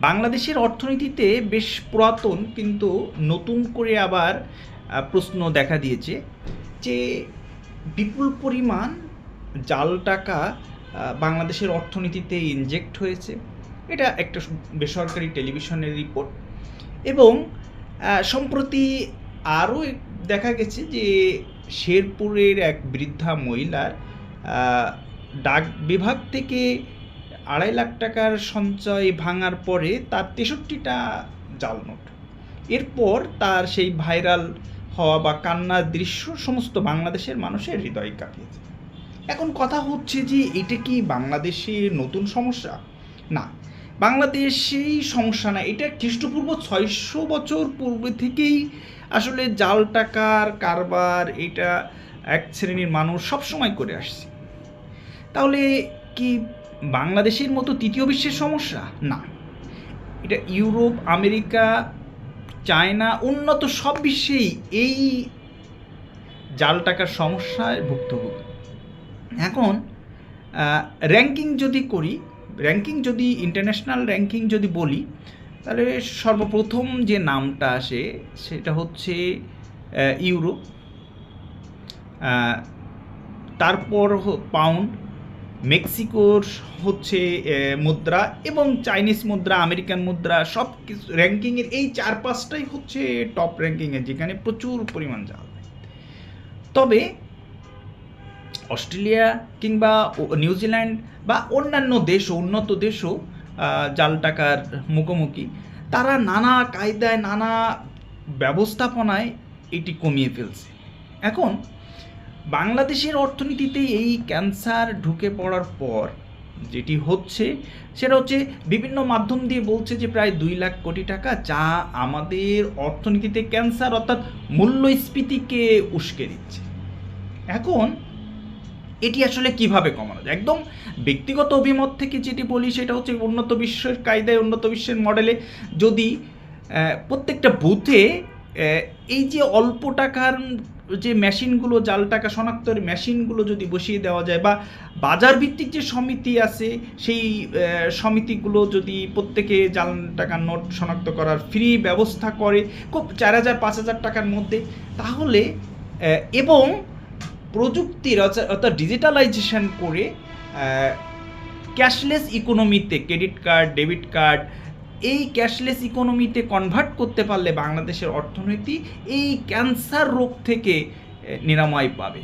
বাংলাদেশের অর্থনীতিতে বেশ পুরাতন কিন্তু নতুন করে আবার প্রশ্ন দেখা দিয়েছে যে বিপুল পরিমাণ জাল টাকা বাংলাদেশের অর্থনীতিতে ইনজেক্ট হয়েছে। এটা একটা বেসরকারি টেলিভিশনের রিপোর্ট। এবং সম্প্রতি আরও দেখা গেছে যে শেরপুরের এক বৃদ্ধা মহিলার ডাক বিভাগ থেকে 2.5 লাখ টাকার সঞ্চয় ভাঙার পরে তার 63টা জাল নোট। এরপর তার সেই ভাইরাল হওয়া বা কান্নার দৃশ্য সমস্ত বাংলাদেশের মানুষের হৃদয় কাঁপিয়েছে। এখন কথা হচ্ছে যে এটা কি বাংলাদেশে নতুন সমস্যা? না, বাংলাদেশেই সমস্যা না, এটা খ্রিস্টপূর্ব 600 বছর পূর্বে থেকেই আসলে জাল টাকার কারবার এটা এক শ্রেণীর মানুষ সবসময় করে আসছে। তাহলে কি বাংলাদেশের মতো তৃতীয় বিশ্বের সমস্যা? না, এটা ইউরোপ, আমেরিকা, চায়না, উন্নত সব বিশ্বেই এই জাল টাকার সমস্যায় ভুক্তভোগী। এখন র্যাঙ্কিং যদি করি, যদি ইন্টারন্যাশনাল র্যাঙ্কিং যদি বলি, তাহলে সর্বপ্রথম যে নামটা আসে সেটা হচ্ছে ইউরো, তারপর পাউন্ড, মেক্সিকোর হচ্ছে মুদ্রা, এবং চাইনিজ মুদ্রা, আমেরিকান মুদ্রা, সব কিছু র্যাঙ্কিংয়ের এই 4-5টাই হচ্ছে টপ র্যাঙ্কিংয়ে, যেখানে প্রচুর পরিমাণ জাল। তবে অস্ট্রেলিয়া কিংবা নিউজিল্যান্ড বা অন্যান্য দেশও, উন্নত দেশও জাল টাকার মুখোমুখি। তারা নানা কায়দায়, নানা ব্যবস্থাপনায় এটি কমিয়ে ফেলছে। এখন বাংলাদেশের অর্থনীতিতে এই ক্যান্সার ঢুকে পড়ার পর যেটি হচ্ছে সেটা হচ্ছে বিভিন্ন মাধ্যম দিয়ে বলছে যে প্রায় 2 লাখ কোটি টাকা, যা আমাদের অর্থনীতিতে ক্যান্সার অর্থাৎ মূল্যস্ফীতিকে উস্কে দিচ্ছে। এখন এটি আসলে কিভাবে কমানো যায়? একদম ব্যক্তিগত অভিমত থেকে যেটি বলি সেটা হচ্ছে উন্নত বিশ্বের কায়দায়, উন্নত বিশ্বের মডেলে যদি প্রত্যেকটা বুথে এই যে অল্প টাকার যে মেশিনগুলো, জাল টাকা শনাক্তের মেশিনগুলো যদি বসিয়ে দেওয়া যায়, বা বাজার ভিত্তিক যে সমিতি আছে সেই সমিতিগুলো যদি প্রত্যেকে জাল টাকার নোট শনাক্ত করার ফ্রি ব্যবস্থা করে খুব 4,000-5,000 টাকার মধ্যে, তাহলে এবং প্রযুক্তির অর্থাৎ ডিজিটালাইজেশন করে ক্যাশলেস ইকোনমিতে, ক্রেডিট কার্ড, ডেবিট কার্ড, এই ক্যাশলেস ইকোনমিতে কনভার্ট করতে পারলে বাংলাদেশের অর্থনীতি এই ক্যান্সার রোগ থেকে নিরাময় পাবে।